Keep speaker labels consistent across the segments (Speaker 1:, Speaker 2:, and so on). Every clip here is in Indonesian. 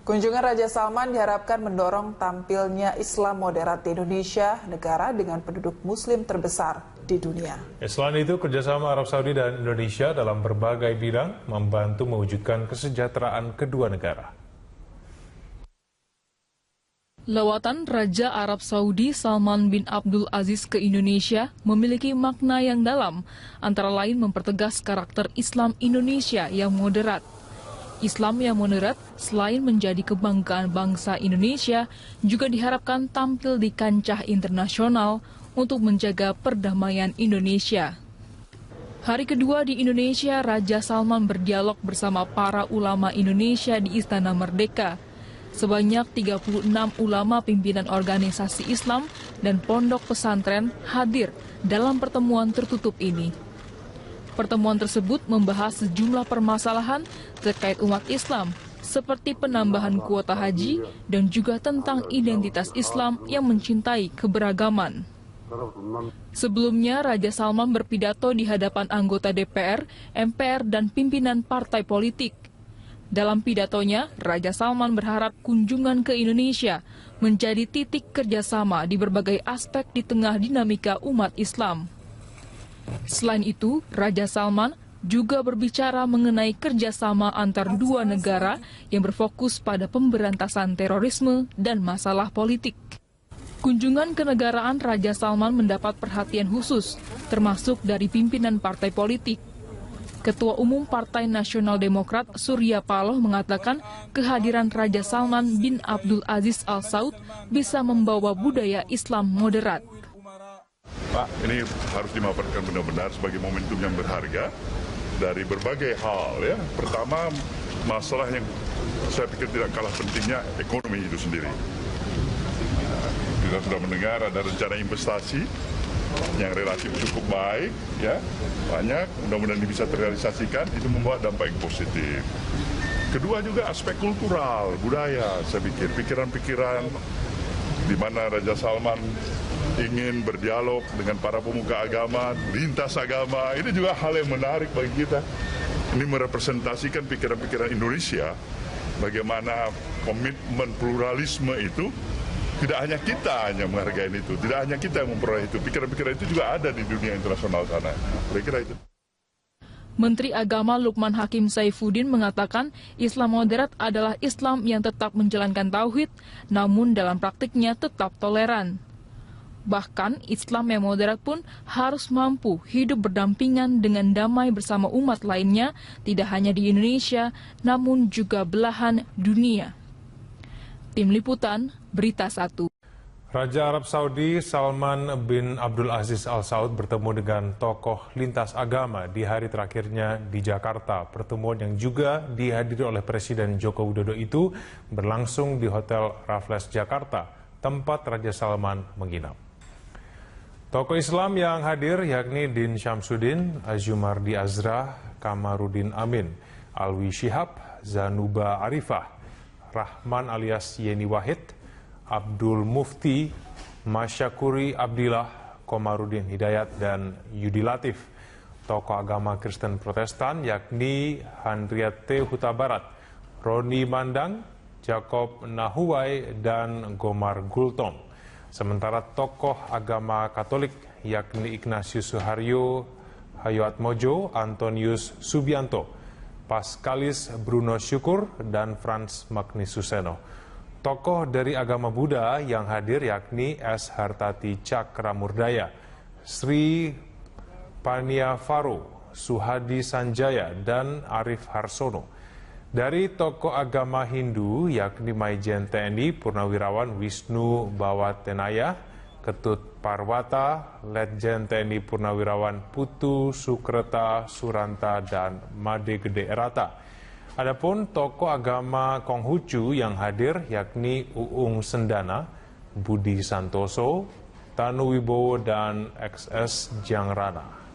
Speaker 1: Kunjungan Raja Salman diharapkan mendorong tampilnya Islam moderat di Indonesia, negara dengan penduduk Muslim terbesar di dunia.
Speaker 2: Selain itu, kerjasama Arab Saudi dan Indonesia dalam berbagai bidang membantu mewujudkan kesejahteraan kedua negara.
Speaker 3: Lawatan Raja Arab Saudi Salman bin Abdul Aziz ke Indonesia memiliki makna yang dalam, antara lain mempertegas karakter Islam Indonesia yang moderat. Islam yang moderat selain menjadi kebanggaan bangsa Indonesia, juga diharapkan tampil di kancah internasional untuk menjaga perdamaian Indonesia. Hari kedua di Indonesia, Raja Salman berdialog bersama para ulama Indonesia di Istana Merdeka. Sebanyak 36 ulama pimpinan organisasi Islam dan pondok pesantren hadir dalam pertemuan tertutup ini. Pertemuan tersebut membahas sejumlah permasalahan terkait umat Islam, seperti penambahan kuota haji dan juga tentang identitas Islam yang mencintai keberagaman. Sebelumnya, Raja Salman berpidato di hadapan anggota DPR, MPR, dan pimpinan partai politik. Dalam pidatonya, Raja Salman berharap kunjungan ke Indonesia menjadi titik kerjasama di berbagai aspek di tengah dinamika umat Islam. Selain itu, Raja Salman juga berbicara mengenai kerjasama antar dua negara yang berfokus pada pemberantasan terorisme dan masalah politik. Kunjungan kenegaraan Raja Salman mendapat perhatian khusus, termasuk dari pimpinan partai politik. Ketua Umum Partai Nasional Demokrat Surya Paloh mengatakan kehadiran Raja Salman bin Abdul Aziz Al Saud bisa membawa budaya Islam moderat.
Speaker 4: Pak, ini harus dimanfaatkan benar-benar sebagai momentum yang berharga dari berbagai hal ya. Pertama, masalah yang saya pikir tidak kalah pentingnya ekonomi itu sendiri. Kita sudah mendengar ada rencana investasi yang relatif cukup baik ya, banyak, mudah-mudahan ini bisa terrealisasikan, itu membawa dampak yang positif. Kedua juga aspek kultural, budaya, saya pikir pikiran-pikiran di mana Raja Salman ingin berdialog dengan para pemuka agama, lintas agama, ini juga hal yang menarik bagi kita. Ini merepresentasikan pikiran-pikiran Indonesia, bagaimana komitmen pluralisme itu, tidak hanya kita hanya menghargai itu, tidak hanya kita yang memperoleh itu, pikiran-pikiran itu juga ada di dunia internasional sana. Saya kira itu.
Speaker 3: Menteri Agama Lukman Hakim Saifuddin mengatakan Islam moderat adalah Islam yang tetap menjalankan tauhid, namun dalam praktiknya tetap toleran. Bahkan Islam yang moderat pun harus mampu hidup berdampingan dengan damai bersama umat lainnya, tidak hanya di Indonesia, namun juga belahan dunia. Tim Liputan, Berita 1.
Speaker 2: Raja Arab Saudi Salman bin Abdul Aziz Al Saud bertemu dengan tokoh lintas agama di hari terakhirnya di Jakarta. Pertemuan yang juga dihadiri oleh Presiden Joko Widodo itu berlangsung di Hotel Raffles Jakarta, tempat Raja Salman menginap. Tokoh Islam yang hadir yakni Din Syamsuddin, Azumardi Azra, Kamarudin Amin, Alwi Shihab, Zanuba Arifah, Rahman alias Yeni Wahid, Abdul Mufti, Masyakuri Abdillah, Komarudin Hidayat, dan Yudi Latif. Tokoh agama Kristen Protestan yakni Handriate Huta Barat, Roni Mandang, Jacob Nahuwai, dan Gomar Gultom. Sementara tokoh agama Katolik yakni Ignatius Suharyo Hayoatmojo, Antonius Subianto, Paskalis Bruno Syukur, dan Frans Magnisuseno. Tokoh dari agama Buddha yang hadir yakni S. Hartati Cakramurdaya, Sri Paniafaro, Suhadi Sanjaya, dan Arif Harsono. Dari tokoh agama Hindu yakni Maijen TNI Purnawirawan Wisnu Bawatenaya, Ketut Parwata, Letjen TNI Purnawirawan Putu Sukreta Suranta, dan Made Gede Erata. Adapun tokoh agama Konghucu yang hadir yakni Uung Sendana, Budi Santoso, Tanu Wibowo, dan XS Jangrana.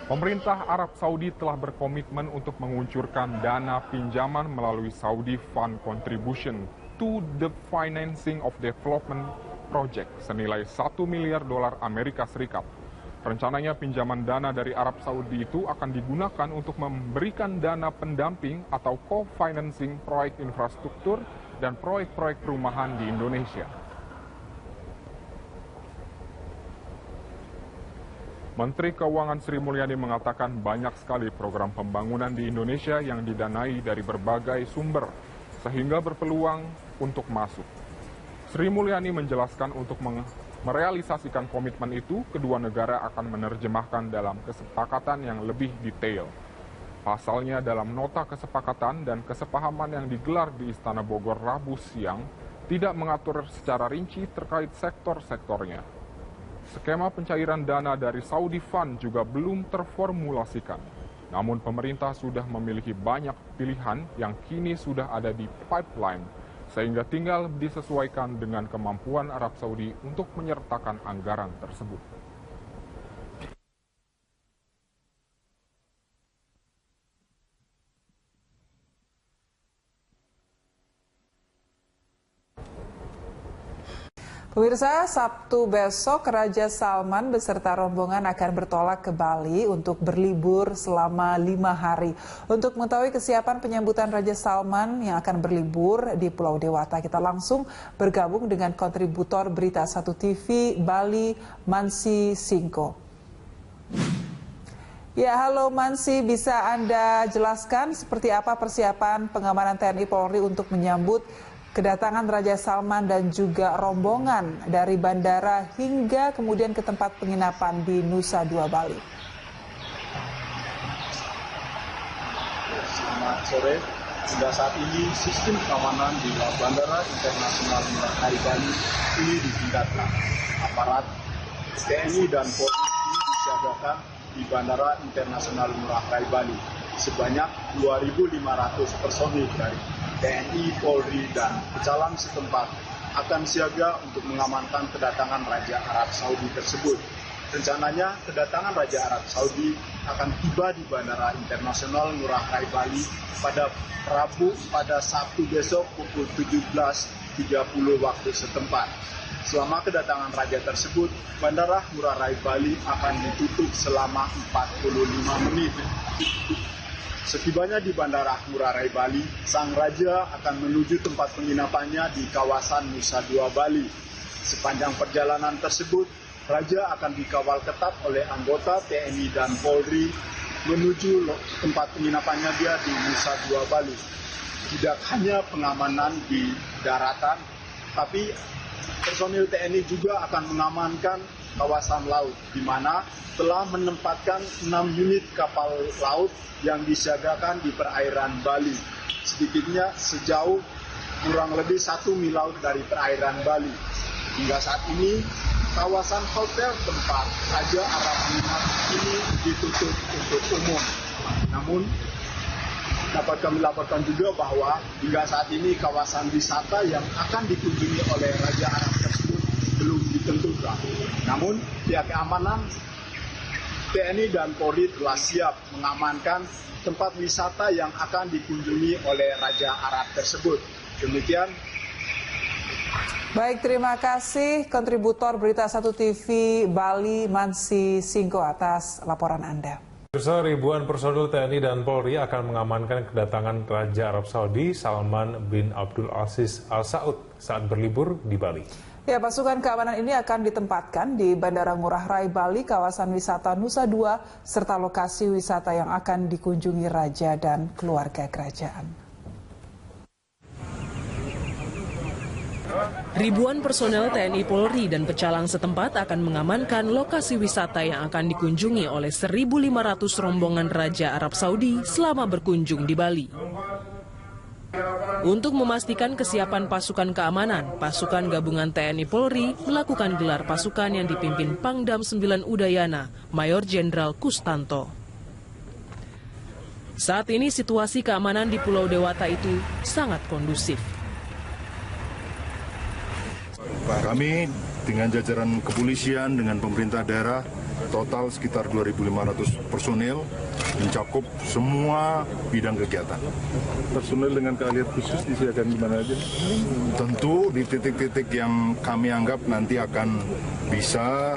Speaker 5: Pemerintah Arab Saudi telah berkomitmen untuk menguncurkan dana pinjaman melalui Saudi Fund Contribution to the Financing of Development Project senilai $1 miliar Amerika Serikat. Rencananya pinjaman dana dari Arab Saudi itu akan digunakan untuk memberikan dana pendamping atau co-financing proyek infrastruktur dan proyek-proyek perumahan di Indonesia. Menteri Keuangan Sri Mulyani mengatakan banyak sekali program pembangunan di Indonesia yang didanai dari berbagai sumber, sehingga berpeluang untuk masuk. Sri Mulyani menjelaskan untuk merealisasikan komitmen itu, kedua negara akan menerjemahkan dalam kesepakatan yang lebih detail. Pasalnya dalam nota kesepakatan dan kesepahaman yang digelar di Istana Bogor Rabu siang, tidak mengatur secara rinci terkait sektor-sektornya. Skema pencairan dana dari Saudi Fund juga belum terformulasikan. Namun pemerintah sudah memiliki banyak pilihan yang kini sudah ada di pipeline, sehingga tinggal disesuaikan dengan kemampuan Arab Saudi untuk menyertakan anggaran tersebut.
Speaker 1: Pemirsa, Sabtu besok Raja Salman beserta rombongan akan bertolak ke Bali untuk berlibur selama 5 hari. Untuk mengetahui kesiapan penyambutan Raja Salman yang akan berlibur di Pulau Dewata, kita langsung bergabung dengan kontributor Berita 1 TV Bali, Mansi Singko. Ya, halo Mansi, bisa Anda jelaskan seperti apa persiapan pengamanan TNI Polri untuk menyambut kedatangan Raja Salman dan juga rombongan dari bandara hingga kemudian ke tempat penginapan di Nusa Dua Bali?
Speaker 6: Selamat sore. Hingga saat ini sistem keamanan di Bandara Internasional Ngurah Rai Bali ini ditingkatkan. Aparat TNI dan Polri disiagakan di Bandara Internasional Ngurah Rai Bali. Sebanyak 2.500 personil dari TNI, Polri, dan pecalang setempat akan siaga untuk mengamankan kedatangan Raja Arab Saudi tersebut. Rencananya kedatangan Raja Arab Saudi akan tiba di Bandara Internasional Ngurah Rai Bali pada Sabtu besok pukul 17.30 waktu setempat. Selama kedatangan Raja tersebut, Bandara Ngurah Rai Bali akan ditutup selama 45 menit. Setibanya di Bandara Ngurah Rai Bali, sang Raja akan menuju tempat penginapannya di kawasan Nusa Dua Bali. Sepanjang perjalanan tersebut, Raja akan dikawal ketat oleh anggota TNI dan Polri menuju tempat penginapannya dia di Nusa Dua Bali. Tidak hanya pengamanan di daratan, tapi personil TNI juga akan mengamankan kawasan laut, di mana telah menempatkan 6 unit kapal laut yang disiagakan di perairan Bali. Sedikitnya sejauh kurang lebih 1 mil laut dari perairan Bali. Hingga saat ini, kawasan hotel tempat Raja Arab menginap ini ditutup untuk umum. Namun, dapat kami laporkan juga bahwa hingga saat ini kawasan wisata yang akan dikunjungi oleh Raja Arab tersebut belum ditentukan. Namun, pihak keamanan TNI dan Polri telah siap mengamankan tempat wisata yang akan dikunjungi oleh Raja Arab tersebut. Demikian.
Speaker 1: Baik, terima kasih kontributor Berita 1 TV Bali, Mansi Singko, atas laporan Anda.
Speaker 2: Ribuan personel TNI dan Polri akan mengamankan kedatangan Raja Arab Saudi Salman bin Abdul Aziz Al Saud saat berlibur di Bali.
Speaker 1: Ya, pasukan keamanan ini akan ditempatkan di Bandara Ngurah Rai Bali, kawasan wisata Nusa Dua, serta lokasi wisata yang akan dikunjungi Raja dan keluarga kerajaan.
Speaker 7: Ribuan personel TNI Polri dan pecalang setempat akan mengamankan lokasi wisata yang akan dikunjungi oleh 1.500 rombongan Raja Arab Saudi selama berkunjung di Bali. Untuk memastikan kesiapan pasukan keamanan, pasukan gabungan TNI Polri melakukan gelar pasukan yang dipimpin Pangdam 9 Udayana, Mayor Jenderal Kustanto. Saat ini situasi keamanan di Pulau Dewata itu sangat kondusif.
Speaker 8: Kami dengan jajaran kepolisian, dengan pemerintah daerah, total sekitar 2.500 personil mencakup semua bidang kegiatan.
Speaker 9: Personil dengan keahlian khusus disiapkan di mana aja?
Speaker 8: Tentu di titik-titik yang kami anggap nanti akan bisa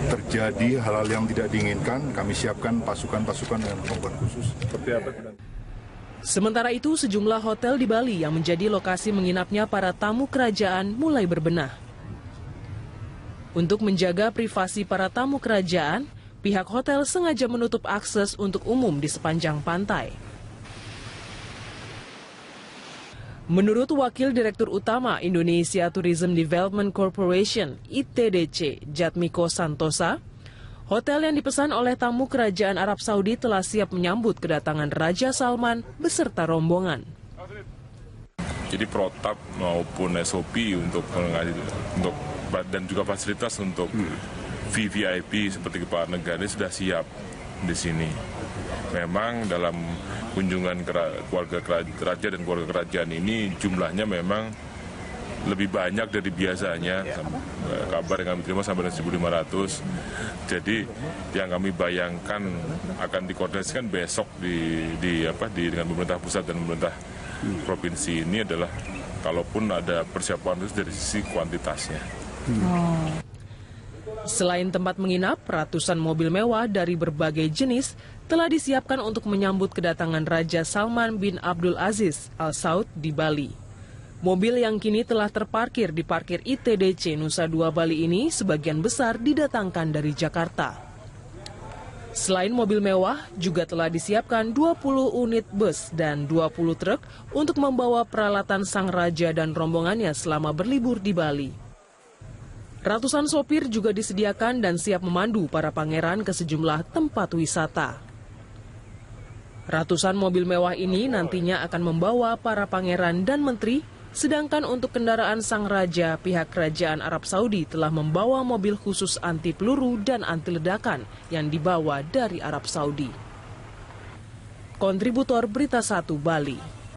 Speaker 8: terjadi hal-hal yang tidak diinginkan, kami siapkan pasukan-pasukan dengan kemampuan khusus.
Speaker 9: Seperti apa?
Speaker 7: Sementara itu, sejumlah hotel di Bali yang menjadi lokasi menginapnya para tamu kerajaan mulai berbenah. Untuk menjaga privasi para tamu kerajaan, pihak hotel sengaja menutup akses untuk umum di sepanjang pantai. Menurut Wakil Direktur Utama Indonesia Tourism Development Corporation (ITDC) Jatmiko Santosa, hotel yang dipesan oleh tamu kerajaan Arab Saudi telah siap menyambut kedatangan Raja Salman beserta rombongan.
Speaker 10: Jadi protap maupun SOP untuk dan juga fasilitas untuk VVIP seperti kepala negara ini sudah siap di sini. Memang dalam kunjungan keluarga raja dan keluarga kerajaan ini jumlahnya memang lebih banyak dari biasanya. Kabar yang kami terima sampai 1.500. Jadi yang kami bayangkan akan dikoordinasikan besok dengan pemerintah pusat dan pemerintah provinsi ini adalah kalaupun ada persiapan itu dari sisi kuantitasnya.
Speaker 7: Selain tempat menginap, ratusan mobil mewah dari berbagai jenis telah disiapkan untuk menyambut kedatangan Raja Salman bin Abdul Aziz Al Saud di Bali. Mobil yang kini telah terparkir di parkir ITDC Nusa Dua Bali ini sebagian besar didatangkan dari Jakarta. Selain mobil mewah, juga telah disiapkan 20 unit bus dan 20 truk untuk membawa peralatan sang raja dan rombongannya selama berlibur di Bali. Ratusan sopir juga disediakan dan siap memandu para pangeran ke sejumlah tempat wisata. Ratusan mobil mewah ini nantinya akan membawa para pangeran dan menteri, sedangkan untuk kendaraan sang raja, pihak kerajaan Arab Saudi telah membawa mobil khusus anti peluru dan anti ledakan yang dibawa dari Arab Saudi. Kontributor Berita 1 Bali.